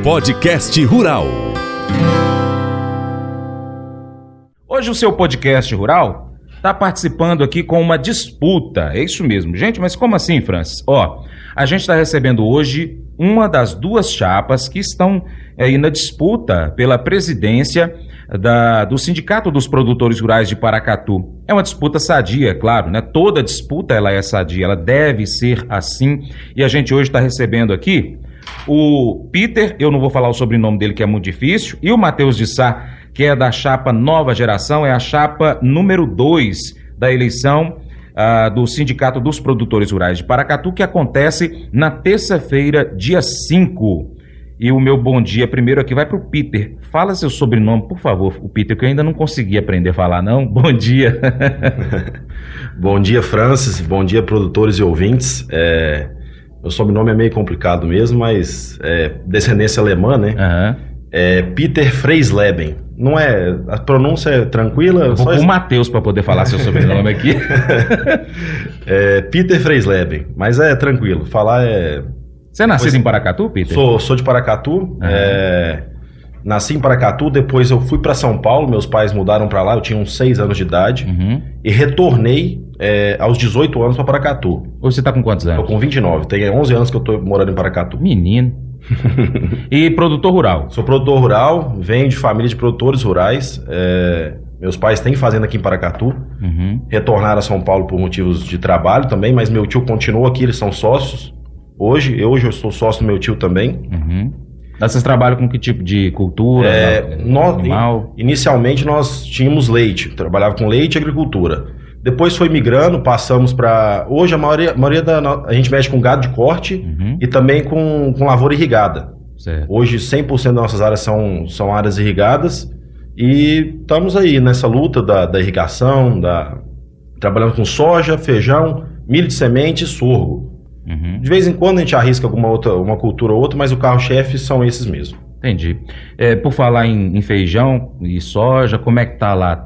Podcast Rural. Hoje o seu podcast rural está participando aqui com uma disputa. É isso mesmo, gente, mas como assim, Francis? A gente está recebendo hoje uma das duas chapas que estão aí na disputa pela presidência do Sindicato dos Produtores Rurais de Paracatu. É uma disputa sadia, claro, né? Toda disputa ela é sadia, ela deve ser assim. E a gente hoje está recebendo aqui o Peter, eu não vou falar o sobrenome dele que é muito difícil, e o Matheus de Sá, que é da chapa Nova Geração, é a chapa número 2 da eleição do Sindicato dos Produtores Rurais de Paracatu, que acontece na terça-feira, dia 5. E o meu bom dia primeiro aqui vai para o Peter. Fala seu sobrenome, por favor, o Peter, que eu ainda não consegui aprender a falar, não. Bom dia. Bom dia, Francis. Bom dia, produtores e ouvintes. Meu sobrenome é meio complicado mesmo, mas é descendência alemã, né? Uhum. É Peter Freisleben. Não é, a pronúncia é tranquila. Eu vou com o Matheus para poder falar seu sobrenome aqui. Peter Freisleben, mas é tranquilo. Falar é... Você é nascido em Paracatu, Peter? Sou de Paracatu. Uhum. Nasci em Paracatu, depois eu fui para São Paulo, meus pais mudaram para lá, eu tinha uns 6 anos de idade, e retornei aos 18 anos para Paracatu. Hoje você tá com quantos anos? Tô com 29, tem 11 anos que eu tô morando em Paracatu. Menino. E produtor rural? Sou produtor rural, venho de família de produtores rurais, meus pais têm fazenda aqui em Paracatu, retornaram a São Paulo por motivos de trabalho também, mas meu tio continua aqui, eles são sócios. Hoje eu sou sócio do meu tio também. Vocês trabalham com que tipo de cultura? Animal? Inicialmente nós tínhamos leite, trabalhava com leite e agricultura. Depois foi migrando, passamos para... Hoje a maioria a gente mexe com gado de corte e também com lavoura irrigada. Certo. Hoje 100% das nossas áreas são áreas irrigadas e estamos aí nessa luta da irrigação, trabalhando com soja, feijão, milho de semente e sorgo. De vez em quando a gente arrisca uma cultura ou outra, mas o carro-chefe são esses mesmo. Entendi. Por falar em feijão e soja, como é que tá lá?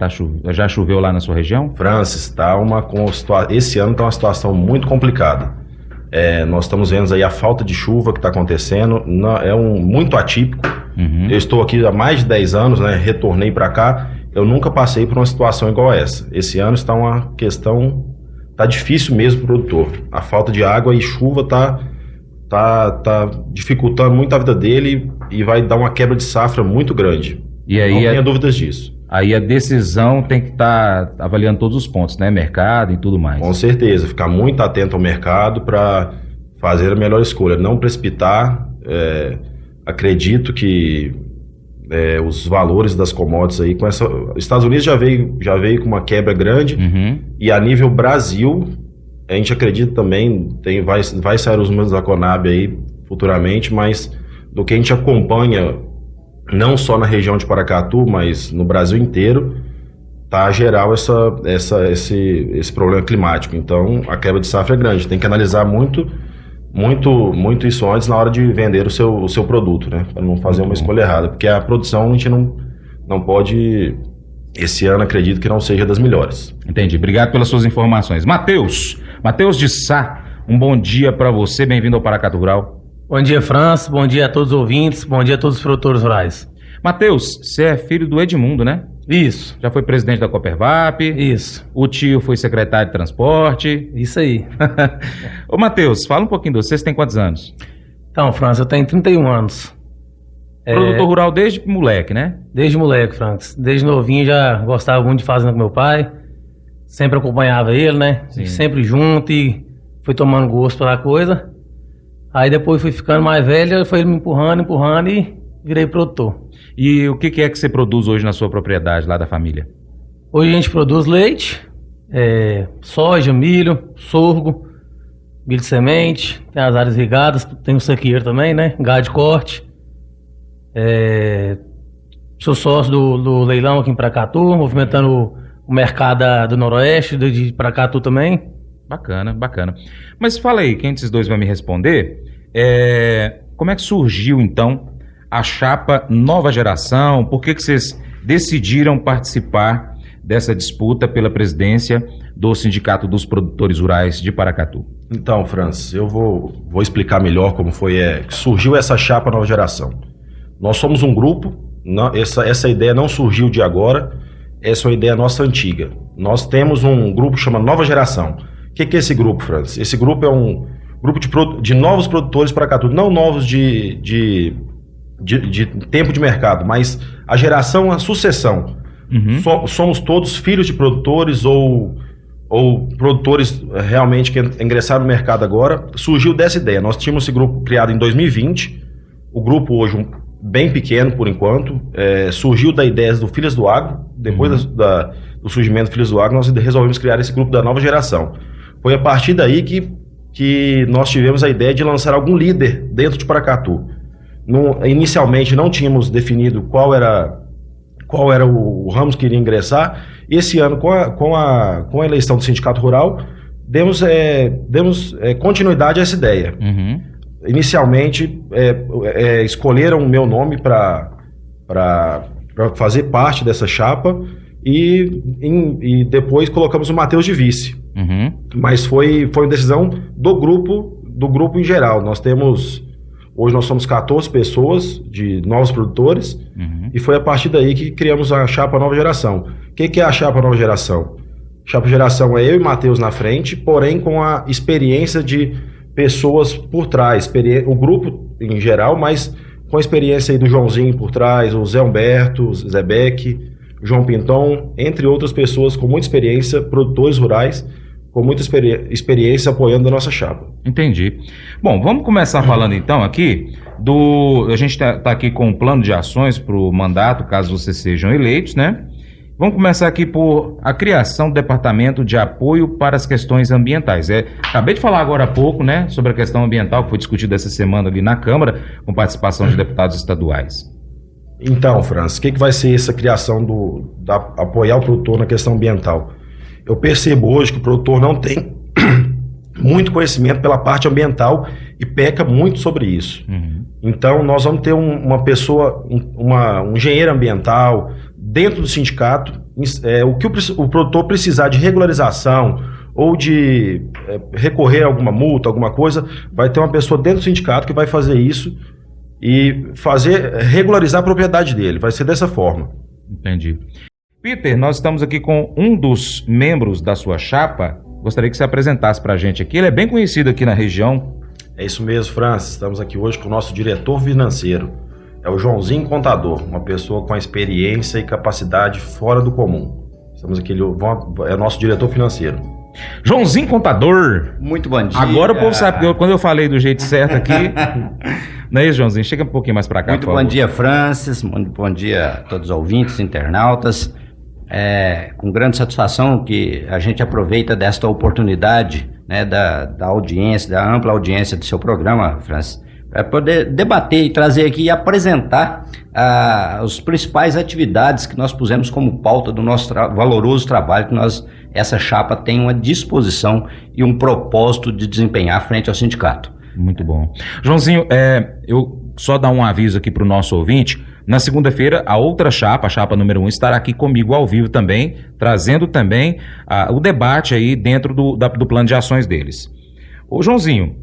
Já choveu lá na sua região? Francis, esse ano está uma situação muito complicada. Nós estamos vendo aí a falta de chuva que está acontecendo, muito atípico. Eu estou aqui há mais de 10 anos, né? Retornei para cá, eu nunca passei por uma situação igual a essa. Esse ano está uma questão... Tá difícil mesmo pro produtor. A falta de água e chuva tá dificultando muito a vida dele e vai dar uma quebra de safra muito grande. E aí, não tenha dúvidas disso. Aí a decisão tem que estar avaliando todos os pontos, né? Mercado e tudo mais. Com certeza, ficar muito atento ao mercado para fazer a melhor escolha, não precipitar. Acredito que os valores das commodities aí Estados Unidos já veio com uma quebra grande e a nível Brasil a gente acredita também vai sair os números da Conab aí futuramente, mas do que a gente acompanha não só na região de Paracatu, mas no Brasil inteiro, tá geral esse problema climático. Então a quebra de safra é grande, tem que analisar muito isso antes na hora de vender o seu produto, né? Para não fazer uma escolha errada, porque a produção a gente não pode, esse ano acredito que não seja das melhores. Entendi, obrigado pelas suas informações. Matheus de Sá, um bom dia para você, bem-vindo ao Paracatu Rural. Bom dia, França, bom dia a todos os ouvintes, bom dia a todos os produtores rurais. Matheus, você é filho do Edmundo, né? Isso. Já foi presidente da Copervap. Isso. O tio foi secretário de transporte. Isso aí. Ô, Matheus, fala um pouquinho de você. Você tem quantos anos? Então, França, eu tenho 31 anos. Produtor rural desde moleque, né? Desde moleque, França. Desde novinho já gostava muito de fazenda com meu pai. Sempre acompanhava ele, né? Sim. Sempre junto e fui tomando gosto pela coisa. Aí depois fui ficando mais velho, foi ele me empurrando e virei produtor. E o que é que você produz hoje na sua propriedade lá da família? Hoje a gente produz leite, soja, milho, sorgo, milho de semente, tem as áreas irrigadas, tem o sequeiro também, né? Gado de corte. Sou sócio do leilão aqui em Paracatu, movimentando o mercado do Noroeste, de Paracatu também. Bacana. Mas fala aí, quem desses dois vai me responder? Como é que surgiu então a chapa Nova Geração? Por que vocês decidiram participar dessa disputa pela presidência do Sindicato dos Produtores Rurais de Paracatu? Então, Francis, eu vou explicar melhor como foi que surgiu essa chapa Nova Geração. Nós somos um grupo, essa ideia não surgiu de agora, essa é uma ideia nossa antiga. Nós temos um grupo chamado Nova Geração. O que é esse grupo, Francis? Esse grupo é um grupo de novos produtores para Paracatu, não novos de tempo de mercado, mas a geração, a sucessão. Somos todos filhos de produtores ou produtores realmente que ingressaram no mercado agora. Surgiu dessa ideia. Nós tínhamos esse grupo criado em 2020, o grupo hoje bem pequeno por enquanto, surgiu da ideia do Filhas do Agro. Depois do surgimento do Filhas do Agro, nós resolvemos criar esse grupo da Nova Geração. Foi a partir daí que nós tivemos a ideia de lançar algum líder dentro de Paracatu. Inicialmente não tínhamos definido qual era o ramo que iria ingressar. Esse ano, com a eleição do Sindicato Rural, demos continuidade a essa ideia. Inicialmente, escolheram o meu nome para fazer parte dessa chapa e depois colocamos o Matheus de vice. Mas foi uma decisão do grupo em geral. Hoje nós somos 14 pessoas de novos produtores e foi a partir daí que criamos a Chapa Nova Geração. O que é a Chapa Nova Geração? Chapa Geração é eu e Matheus na frente, porém com a experiência de pessoas por trás, o grupo em geral, mas com a experiência aí do Joãozinho por trás, o Zé Humberto, o Zé Beck, o João Pinton, entre outras pessoas com muita experiência, produtores rurais, com muita experiência apoiando a nossa chapa. Entendi. Bom, vamos começar falando então aqui a gente está aqui com um plano de ações para o mandato, caso vocês sejam eleitos, né? Vamos começar aqui por a criação do Departamento de Apoio para as Questões Ambientais. Acabei de falar agora há pouco, né, sobre a questão ambiental que foi discutida essa semana ali na Câmara, com participação de deputados estaduais. Então, Francis, o que vai ser essa criação apoiar o produtor na questão ambiental? Eu percebo hoje que o produtor não tem muito conhecimento pela parte ambiental e peca muito sobre isso. Então, nós vamos ter uma pessoa, um engenheiro ambiental dentro do sindicato. O que o produtor precisar de regularização ou de recorrer a alguma multa, alguma coisa, vai ter uma pessoa dentro do sindicato que vai fazer isso e regularizar a propriedade dele. Vai ser dessa forma. Entendi. Peter, nós estamos aqui com um dos membros da sua chapa. Gostaria que você apresentasse para a gente aqui. Ele é bem conhecido aqui na região. É isso mesmo, Francis. Estamos aqui hoje com o nosso diretor financeiro. É o Joãozinho Contador, uma pessoa com experiência e capacidade fora do comum. Estamos aqui, é o nosso diretor financeiro. Joãozinho Contador. Muito bom dia. Agora o povo sabe que quando eu falei do jeito certo aqui... Não é isso, Joãozinho? Chega um pouquinho mais para cá, Muito bom dia, Francis. Muito bom dia a todos os ouvintes, internautas. Com grande satisfação que a gente aproveita desta oportunidade, né, da audiência, da ampla audiência do seu programa, Francis, para poder debater e trazer aqui e apresentar as principais atividades que nós pusemos como pauta do nosso valoroso trabalho que essa chapa tem uma disposição e um propósito de desempenhar frente ao sindicato. Muito bom. Joãozinho, eu só dar um aviso aqui para o nosso ouvinte. Na segunda-feira, a outra chapa, a chapa número 1, estará aqui comigo ao vivo também, trazendo também o debate aí dentro do plano de ações deles. Ô Joãozinho,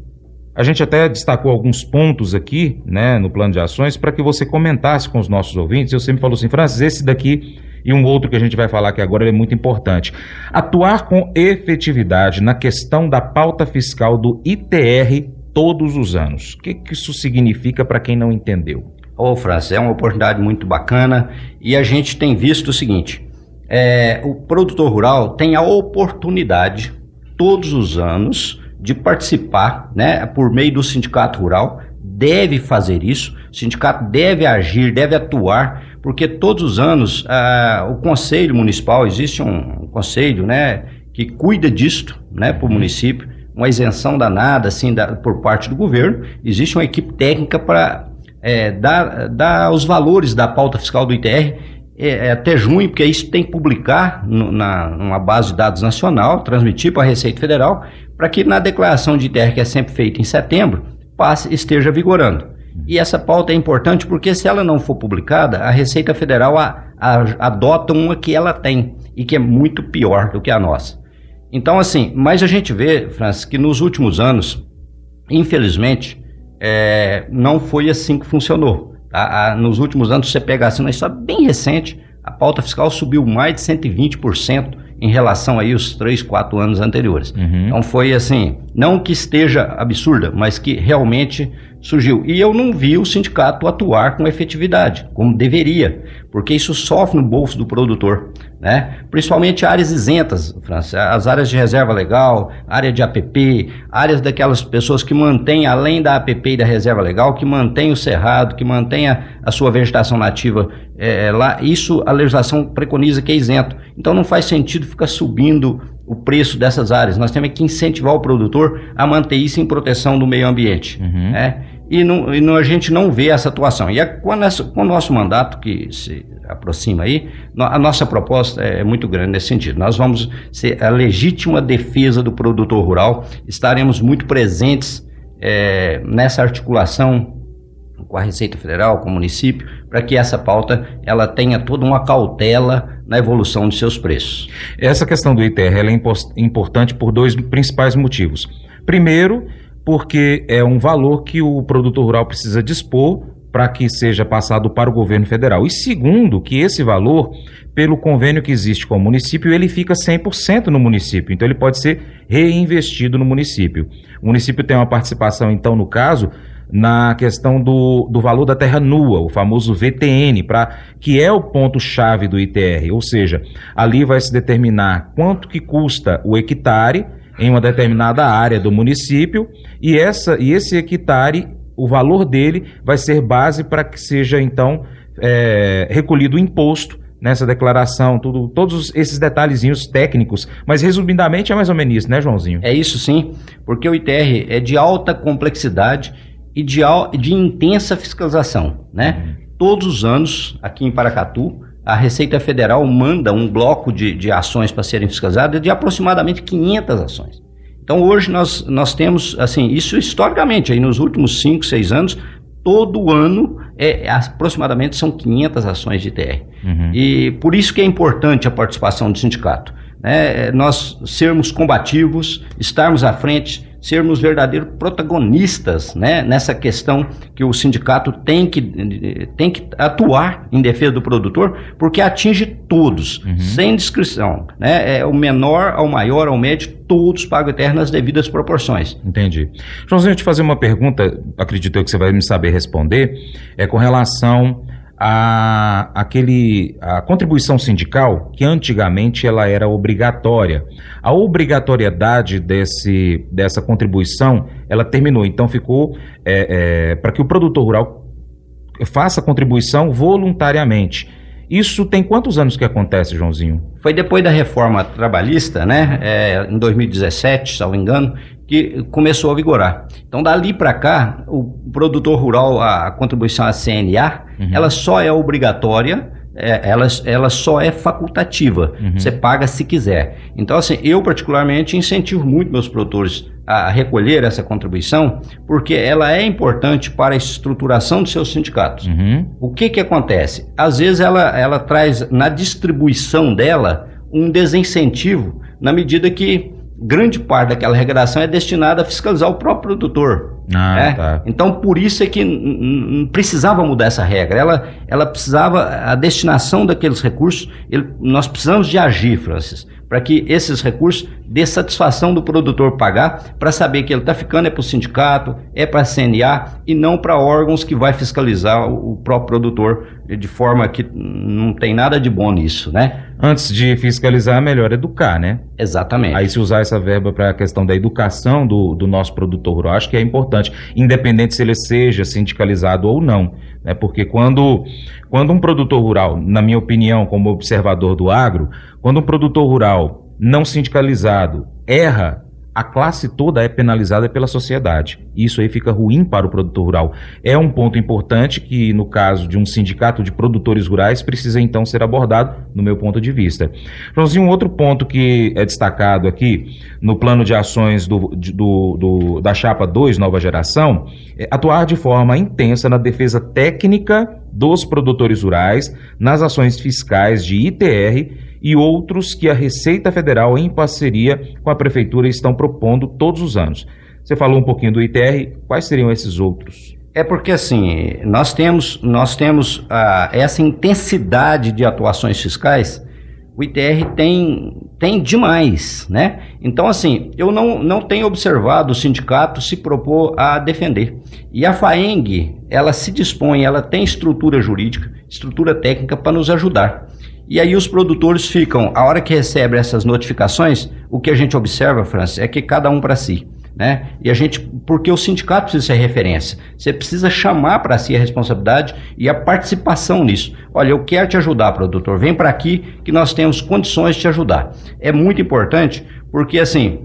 a gente até destacou alguns pontos aqui, né, no plano de ações, para que você comentasse com os nossos ouvintes. Eu sempre falo assim, Francis, esse daqui e um outro que a gente vai falar aqui agora é muito importante. Atuar com efetividade na questão da pauta fiscal do ITR todos os anos. O que isso significa para quem não entendeu? Francis, é uma oportunidade muito bacana e a gente tem visto o seguinte, o produtor rural tem a oportunidade todos os anos de participar, né, por meio do sindicato rural, deve fazer isso, o sindicato deve agir, deve atuar, porque todos os anos o conselho municipal, existe um conselho, né, que cuida disto, né, para o município, uma isenção danada assim, por parte do governo, existe uma equipe técnica para dar os valores da pauta fiscal do ITR até junho, porque isso tem que publicar numa base de dados nacional, transmitir para a Receita Federal, para que na declaração de ITR, que é sempre feita em setembro, esteja vigorando. E essa pauta é importante porque se ela não for publicada, a Receita Federal adota uma que ela tem e que é muito pior do que a nossa. Então, assim, mas a gente vê, Francis, que nos últimos anos, infelizmente, não foi assim que funcionou. Nos últimos anos, você pega assim, uma história bem recente, a pauta fiscal subiu mais de 120% em relação aí aos 3, 4 anos anteriores. Então foi assim, não que esteja absurda, mas que realmente surgiu. E eu não vi o sindicato atuar com efetividade, como deveria, porque isso sofre no bolso do produtor, né? Principalmente áreas isentas, França, as áreas de reserva legal, área de APP, áreas daquelas pessoas que mantêm, além da APP e da reserva legal, que mantêm o cerrado, que mantêm a sua vegetação nativa lá. Isso a legislação preconiza que é isento. Então não faz sentido ficar subindo o preço dessas áreas. Nós temos que incentivar o produtor a manter isso em proteção do meio ambiente. Né? E a gente não vê essa atuação. E com o nosso mandato, que se aproxima aí, a nossa proposta é muito grande nesse sentido. Nós vamos ser a legítima defesa do produtor rural, estaremos muito presentes nessa articulação com a Receita Federal, com o município, para que essa pauta ela tenha toda uma cautela na evolução de seus preços. Essa questão do ITR ela é importante por 2 principais motivos. Primeiro, porque é um valor que o produtor rural precisa dispor para que seja passado para o governo federal. E segundo, que esse valor, pelo convênio que existe com o município, ele fica 100% no município, então ele pode ser reinvestido no município. O município tem uma participação, então, no caso, na questão do valor da terra nua, o famoso VTN, que é o ponto-chave do ITR, ou seja, ali vai se determinar quanto que custa o hectare em uma determinada área do município, e esse hectare, o valor dele vai ser base para que seja, então, recolhido o imposto nessa declaração, todos esses detalhezinhos técnicos, mas resumidamente é mais ou menos isso, né, Joãozinho? É isso sim, porque o ITR é de alta complexidade e de intensa fiscalização, né? Todos os anos, aqui em Paracatu, a Receita Federal manda um bloco de ações para serem fiscalizadas de aproximadamente 500 ações. Então hoje nós temos, assim, isso historicamente, aí nos últimos 5, 6 anos, todo ano aproximadamente são 500 ações de ITR. E por isso que é importante a participação do sindicato, né? Nós sermos combativos, estarmos à frente, sermos verdadeiros protagonistas, né, nessa questão que o sindicato tem que atuar em defesa do produtor, porque atinge todos, sem discrição, né? O menor ao maior, ao médio, todos pagam ITR nas devidas proporções. Entendi. Joãozinho, eu te fazer uma pergunta, acredito eu que você vai me saber responder, com relação a contribuição sindical, que antigamente ela era obrigatória. A obrigatoriedade dessa contribuição, ela terminou, então ficou para que o produtor rural faça a contribuição voluntariamente. Isso tem quantos anos que acontece, Joãozinho? Foi depois da reforma trabalhista, né, em 2017, se não me engano, que começou a vigorar. Então, dali para cá, o produtor rural, a contribuição à CNA, ela só é obrigatória, ela só é facultativa. Você paga se quiser. Então, assim, eu particularmente incentivo muito meus produtores a recolher essa contribuição, porque ela é importante para a estruturação dos seus sindicatos. O que acontece? Às vezes ela traz na distribuição dela um desincentivo, na medida que grande parte daquela arrecadação é destinada a fiscalizar o próprio produtor. Tá. Então, por isso é que precisava mudar essa regra. Ela precisava, a destinação daqueles recursos, nós precisamos de agir, Francis, para que esses recursos dê satisfação do produtor pagar, para saber que ele está ficando para o sindicato, para a CNA, e não para órgãos que vai fiscalizar o próprio produtor, de forma que não tem nada de bom nisso, né? Antes de fiscalizar, é melhor educar, né? Exatamente. Aí se usar essa verba para a questão da educação do nosso produtor rural, acho que é importante, independente se ele seja sindicalizado ou não, né? Porque quando um produtor rural, na minha opinião, como observador do agro, quando um produtor rural não sindicalizado erra, a classe toda é penalizada pela sociedade. Isso aí fica ruim para o produtor rural. É um ponto importante que, no caso de um sindicato de produtores rurais, precisa então ser abordado, no meu ponto de vista. Joãozinho, um outro ponto que é destacado aqui no plano de ações da Chapa 2, Nova Geração, é atuar de forma intensa na defesa técnica dos produtores rurais, nas ações fiscais de ITR e outros que a Receita Federal, em parceria com a Prefeitura, estão propondo todos os anos. Você falou um pouquinho do ITR, quais seriam esses outros? É porque assim, nós temos essa intensidade de atuações fiscais, o ITR tem demais, né? Então assim, eu não tenho observado o sindicato se propor a defender. E a FAENG, ela se dispõe, ela tem estrutura jurídica, estrutura técnica para nos ajudar. E aí os produtores ficam, a hora que recebem essas notificações, o que a gente observa, Francis, é que cada um para si. Né? E porque o sindicato precisa ser referência, você precisa chamar para si a responsabilidade e a participação nisso. Olha, eu quero te ajudar, produtor, vem para aqui que nós temos condições de te ajudar. É muito importante porque, assim,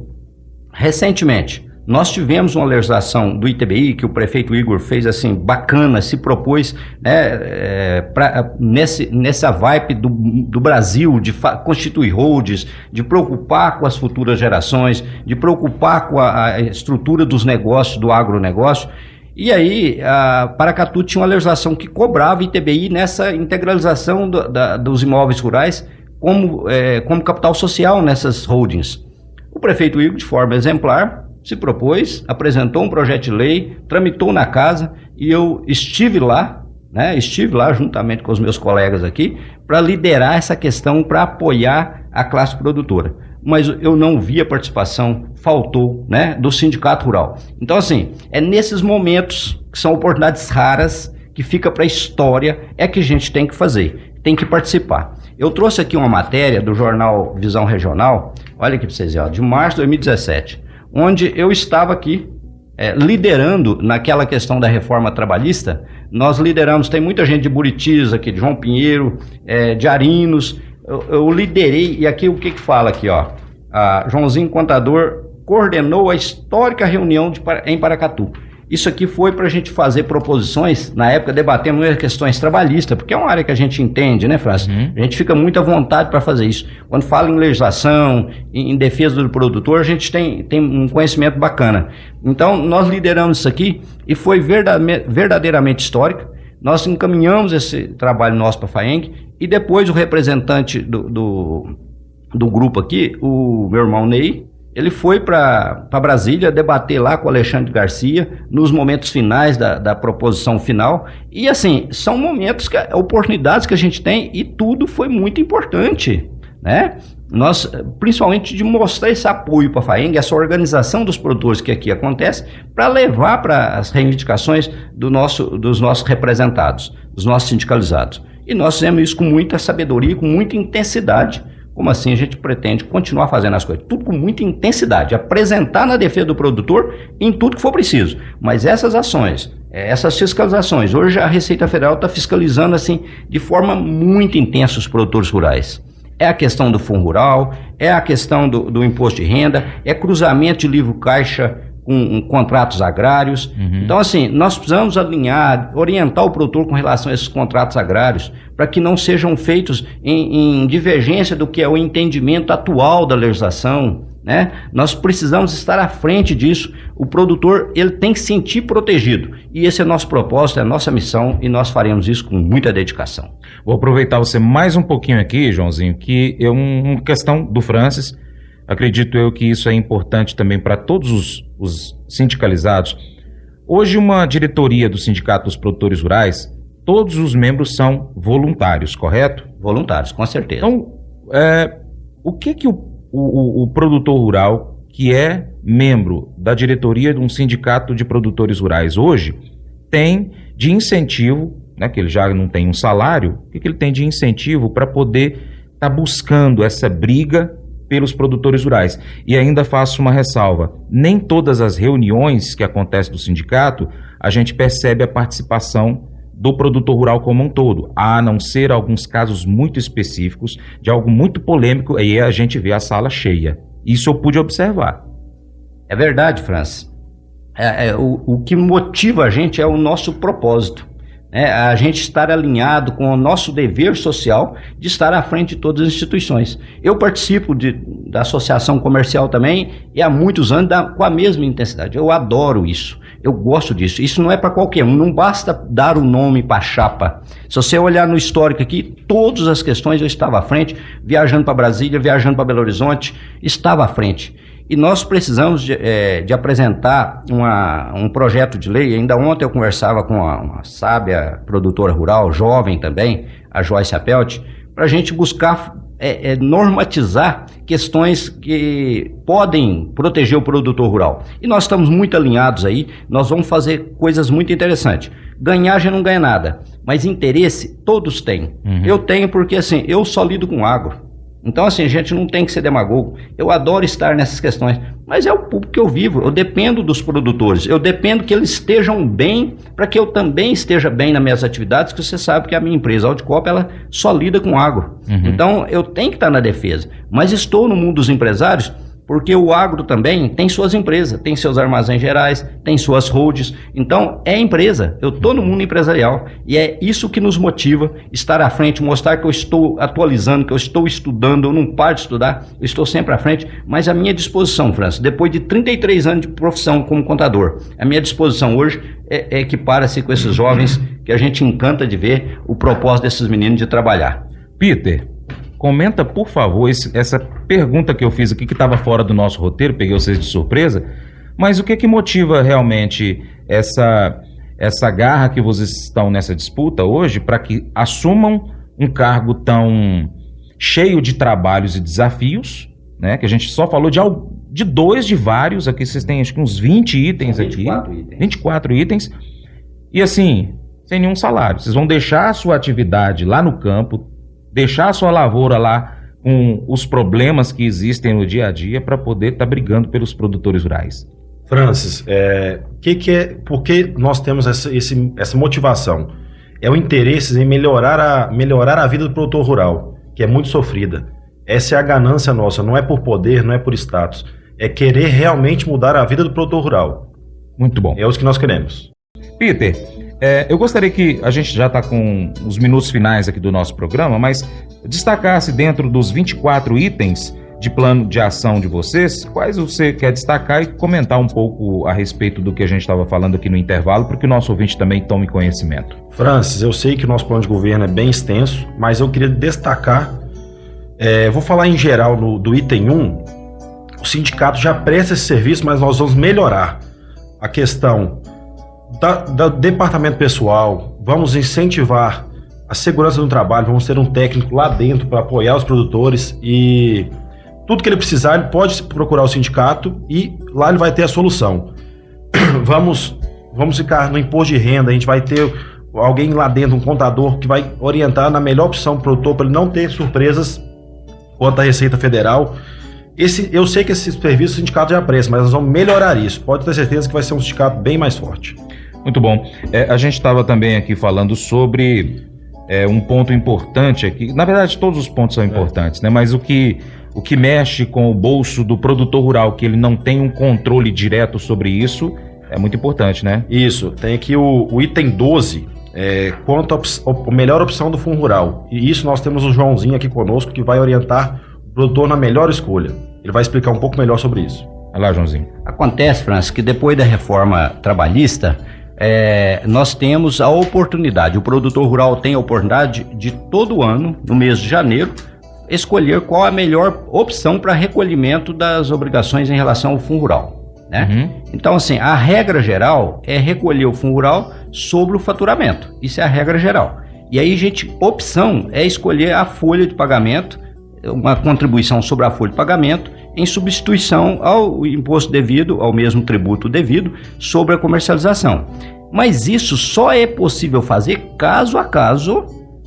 recentemente, nós tivemos uma legislação do ITBI que o prefeito Igor fez assim, bacana, se propôs, né, nessa vibe do Brasil, de constituir holdings, de preocupar com as futuras gerações, de preocupar com a estrutura dos negócios, do agronegócio. E aí, a Paracatu tinha uma legislação que cobrava ITBI nessa integralização dos imóveis rurais como capital social nessas holdings. O prefeito Igor, de forma exemplar, se propôs, apresentou um projeto de lei, tramitou na casa e eu estive lá juntamente com os meus colegas aqui, para liderar essa questão, para apoiar a classe produtora. Mas eu não vi a participação, faltou, né, do sindicato rural. Então, assim, é nesses momentos, que são oportunidades raras, que fica para a história, é que a gente tem que fazer, tem que participar. Eu trouxe aqui uma matéria do jornal Visão Regional, olha aqui para vocês verem, de março de 2017, onde eu estava aqui liderando naquela questão da reforma trabalhista. Nós lideramos, tem muita gente de Buritis aqui, de João Pinheiro, de Arinos, eu liderei, e aqui o que fala aqui, ó, Joãozinho Contador coordenou a histórica reunião em Paracatu. Isso aqui foi para a gente fazer proposições, na época debatemos questões trabalhistas, porque é uma área que a gente entende, né, Francis? A gente fica muito à vontade para fazer isso. Quando fala em legislação, em defesa do produtor, a gente tem um conhecimento bacana. Então, nós lideramos isso aqui e foi verdadeiramente histórico. Nós encaminhamos esse trabalho nosso para a FAENG e depois o representante do grupo aqui, o meu irmão Ney, ele foi para Brasília debater lá com o Alexandre Garcia nos momentos finais da proposição final. E assim, são momentos, oportunidades que a gente tem, e tudo foi muito importante, né? Nós, principalmente de mostrar esse apoio para a FAENG, essa organização dos produtores que aqui acontece, para levar para as reivindicações dos nossos representados, dos nossos sindicalizados. E nós fizemos isso com muita sabedoria, com muita intensidade. Como assim a gente pretende continuar fazendo as coisas? Tudo com muita intensidade, apresentar na defesa do produtor em tudo que for preciso. Mas essas ações, essas fiscalizações, hoje a Receita Federal está fiscalizando assim de forma muito intensa os produtores rurais. É a questão do Fundo Rural, é a questão do imposto de renda, é cruzamento de livro caixa com contratos agrários. Então, assim, nós precisamos alinhar, orientar o produtor com relação a esses contratos agrários, para que não sejam feitos em divergência do que é o entendimento atual da legislação, né? Nós precisamos estar à frente disso. O produtor, ele tem que se sentir protegido. E esse é o nosso propósito, é a nossa missão, e nós faremos isso com muita dedicação. Vou aproveitar você mais um pouquinho aqui, Joãozinho, que é uma questão do Francis. Acredito eu que isso é importante também para todos os sindicalizados. Hoje, uma diretoria do Sindicato dos Produtores Rurais, todos os membros são voluntários, correto? Voluntários, com certeza. Então, o que o produtor rural, que é membro da diretoria de um sindicato de produtores rurais hoje, tem de incentivo, né, que ele já não tem um salário, o que ele tem de incentivo para poder estar buscando essa briga pelos produtores rurais? E ainda faço uma ressalva, nem todas as reuniões que acontecem do sindicato, a gente percebe a participação do produtor rural como um todo, a não ser alguns casos muito específicos, de algo muito polêmico, aí a gente vê a sala cheia. Isso eu pude observar. É verdade, Francis. O que motiva a gente é o nosso propósito. A gente estar alinhado com o nosso dever social de estar à frente de todas as instituições. Eu participo da associação comercial também, e há muitos anos com a mesma intensidade. Eu adoro isso, eu gosto disso. Isso não é para qualquer um, não basta dar o nome para a chapa. Se você olhar no histórico aqui, todas as questões eu estava à frente, viajando para Brasília, viajando para Belo Horizonte, estava à frente. E nós precisamos de apresentar um projeto de lei. Ainda ontem eu conversava com uma sábia produtora rural, jovem também, a Joyce Apelt, para a gente buscar normatizar questões que podem proteger o produtor rural. E nós estamos muito alinhados aí, nós vamos fazer coisas muito interessantes. Ganhar já não ganha nada, mas interesse todos têm. Eu tenho porque, assim, eu só lido com agro. Então, assim, a gente não tem que ser demagogo. Eu adoro estar nessas questões, mas é o público que eu vivo. Eu dependo dos produtores, eu dependo que eles estejam bem, para que eu também esteja bem nas minhas atividades, que você sabe que a minha empresa, a Aldicop, ela só lida com agro. Então, eu tenho que estar na defesa. Mas estou no mundo dos empresários, porque o agro também tem suas empresas, tem seus armazéns gerais, tem suas holds. Então, é empresa. Eu estou no mundo empresarial e é isso que nos motiva, estar à frente, mostrar que eu estou atualizando, que eu estou estudando, eu não paro de estudar, eu estou sempre à frente. Mas a minha disposição, Francis, depois de 33 anos de profissão como contador, a minha disposição hoje é equiparar-se com esses jovens que a gente encanta de ver o propósito desses meninos de trabalhar. Peter, comenta, por favor, essa pergunta que eu fiz aqui, que estava fora do nosso roteiro, peguei vocês de surpresa, mas o que motiva realmente essa garra que vocês estão nessa disputa hoje para que assumam um cargo tão cheio de trabalhos e desafios, né? Que a gente só falou de dois, de vários, aqui vocês têm acho que uns 20 itens 24 aqui. itens. 24 itens. E assim, sem nenhum salário. Vocês vão deixar a sua atividade lá no campo, deixar a sua lavoura lá com os problemas que existem no dia a dia para poder estar brigando pelos produtores rurais. Francis, por que nós temos essa motivação? É o interesse em melhorar a vida do produtor rural, que é muito sofrida. Essa é a ganância nossa, não é por poder, não é por status. É querer realmente mudar a vida do produtor rural. Muito bom. É isso que nós queremos. Peter, eu gostaria que a gente já está com os minutos finais aqui do nosso programa, mas destacasse dentro dos 24 itens de plano de ação de vocês, quais você quer destacar e comentar um pouco a respeito do que a gente estava falando aqui no intervalo, para que o nosso ouvinte também tome conhecimento. Francis, eu sei que o nosso plano de governo é bem extenso, mas eu queria destacar, vou falar em geral do item 1, o sindicato já presta esse serviço, mas nós vamos melhorar a questão do departamento pessoal, vamos incentivar a segurança do trabalho, vamos ter um técnico lá dentro para apoiar os produtores e tudo que ele precisar, ele pode procurar o sindicato e lá ele vai ter a solução. Vamos ficar no imposto de renda, a gente vai ter alguém lá dentro, um contador, que vai orientar na melhor opção para o produtor, para ele não ter surpresas quanto à Receita Federal. Eu sei que esse serviço o sindicato já presta, mas nós vamos melhorar isso. Pode ter certeza que vai ser um sindicato bem mais forte. Muito bom. A gente estava também aqui falando sobre um ponto importante aqui. Na verdade, todos os pontos são importantes, né? Mas o que mexe com o bolso do produtor rural, que ele não tem um controle direto sobre isso, é muito importante, né? Isso. Tem aqui o item 12, quanto a melhor opção do Fundo Rural. E isso nós temos o Joãozinho aqui conosco, que vai orientar o produtor na melhor escolha. Ele vai explicar um pouco melhor sobre isso. Olha lá, Joãozinho. Acontece, Francis, que depois da reforma trabalhista, nós temos a oportunidade, o produtor rural tem a oportunidade de todo ano, no mês de janeiro, escolher qual a melhor opção para recolhimento das obrigações em relação ao Fundo Rural, né? Então, assim, a regra geral é recolher o Fundo Rural sobre o faturamento. Isso é a regra geral. E aí, opção é escolher a folha de pagamento, uma contribuição sobre a folha de pagamento, em substituição ao imposto devido, ao mesmo tributo devido, sobre a comercialização. Mas isso só é possível fazer caso a caso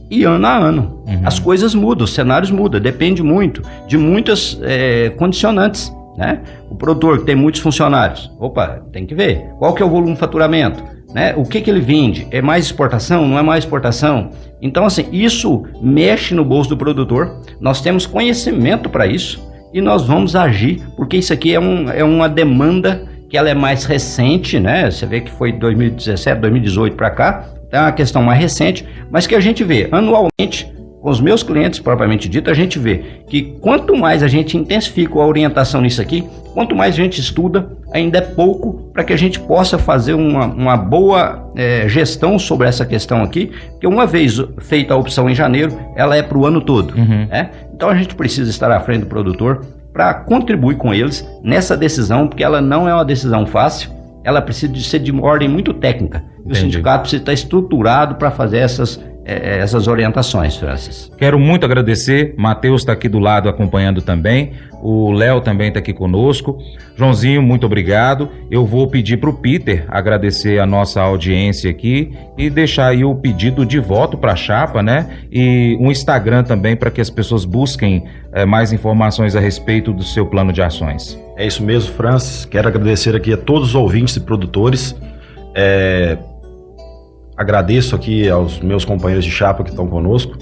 e ano a ano. As coisas mudam, os cenários mudam, depende muito de muitas condicionantes, né? O produtor que tem muitos funcionários, tem que ver qual que é o volume de faturamento, né? O que ele vende, é mais exportação, não é mais exportação? Então, assim, isso mexe no bolso do produtor, nós temos conhecimento para isso e nós vamos agir, porque isso aqui é uma demanda que ela é mais recente, né? Você vê que foi 2017, 2018 para cá, é uma questão mais recente, mas que a gente vê anualmente, com os meus clientes propriamente dito, a gente vê que quanto mais a gente intensifica a orientação nisso aqui, quanto mais a gente estuda, ainda é pouco para que a gente possa fazer uma boa gestão sobre essa questão aqui, porque uma vez feita a opção em janeiro, ela é para o ano todo. Né? Então a gente precisa estar à frente do produtor, para contribuir com eles nessa decisão, porque ela não é uma decisão fácil, ela precisa de ser de uma ordem muito técnica. E o sindicato precisa estar estruturado para fazer essas orientações, Francis. Quero muito agradecer, Matheus está aqui do lado acompanhando também, o Léo também está aqui conosco. Joãozinho, muito obrigado. Eu vou pedir para o Peter agradecer a nossa audiência aqui e deixar aí o pedido de voto para a chapa, né? E um Instagram também para que as pessoas busquem mais informações a respeito do seu plano de ações. É isso mesmo, Francis. Quero agradecer aqui a todos os ouvintes e produtores. Agradeço aqui aos meus companheiros de chapa que estão conosco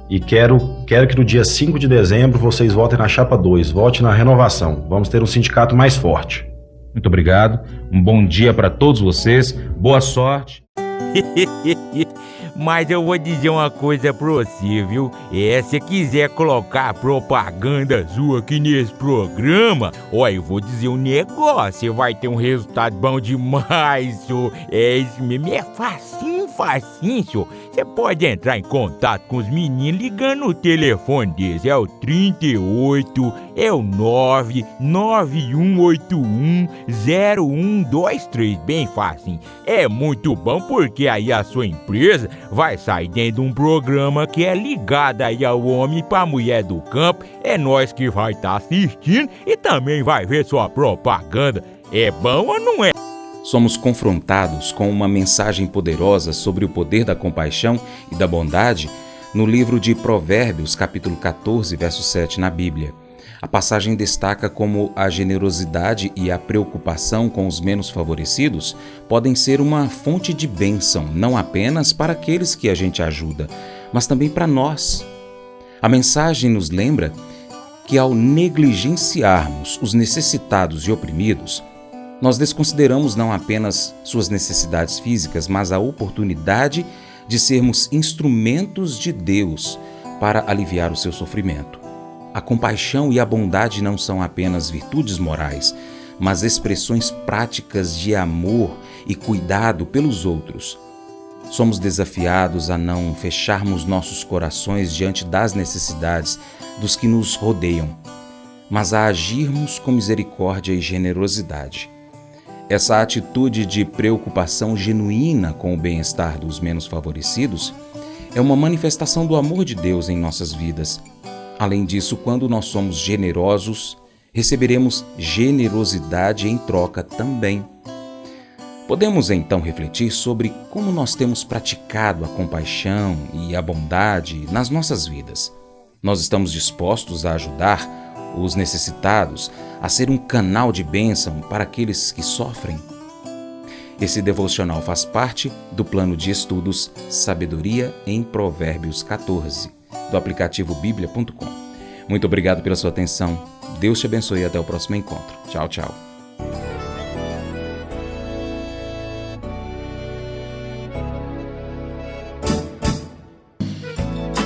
e quero que no dia 5 de dezembro vocês votem na chapa 2, vote na renovação. Vamos ter um sindicato mais forte. Muito obrigado, um bom dia para todos vocês, boa sorte. Mas eu vou dizer uma coisa pra você, viu? Se quiser colocar propaganda sua aqui nesse programa, eu vou dizer um negócio, você vai ter um resultado bom demais, senhor. Isso mesmo, é facinho, senhor. Você pode entrar em contato com os meninos ligando o telefone deles, é o 38, é o 991810123, bem facinho. É muito bom porque aí a sua empresa vai sair dentro de um programa que é ligado aí ao homem pra mulher do campo. É nós que vai estar assistindo e também vai ver sua propaganda. É bom ou não é? Somos confrontados com uma mensagem poderosa sobre o poder da compaixão e da bondade no livro de Provérbios, capítulo 14, verso 7 na Bíblia. A passagem destaca como a generosidade e a preocupação com os menos favorecidos podem ser uma fonte de bênção, não apenas para aqueles que a gente ajuda, mas também para nós. A mensagem nos lembra que ao negligenciarmos os necessitados e oprimidos, nós desconsideramos não apenas suas necessidades físicas, mas a oportunidade de sermos instrumentos de Deus para aliviar o seu sofrimento. A compaixão e a bondade não são apenas virtudes morais, mas expressões práticas de amor e cuidado pelos outros. Somos desafiados a não fecharmos nossos corações diante das necessidades dos que nos rodeiam, mas a agirmos com misericórdia e generosidade. Essa atitude de preocupação genuína com o bem-estar dos menos favorecidos é uma manifestação do amor de Deus em nossas vidas. Além disso, quando nós somos generosos, receberemos generosidade em troca também. Podemos então refletir sobre como nós temos praticado a compaixão e a bondade nas nossas vidas. Nós estamos dispostos a ajudar os necessitados, a ser um canal de bênção para aqueles que sofrem? Esse devocional faz parte do plano de estudos Sabedoria em Provérbios 14, do aplicativo bíblia.com. Muito obrigado pela sua atenção. Deus te abençoe e até o próximo encontro. Tchau, tchau.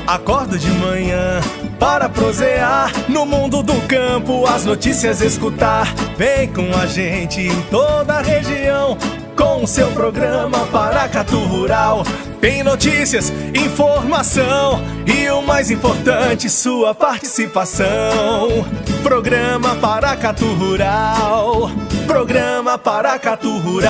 Acordo de manhã para prosear no mundo do campo, as notícias escutar. Vem com a gente em toda a região com o seu programa Paracatu Rural. Tem notícias, informação e o mais importante, sua participação. Programa Paracatu Rural. Programa Paracatu Rural.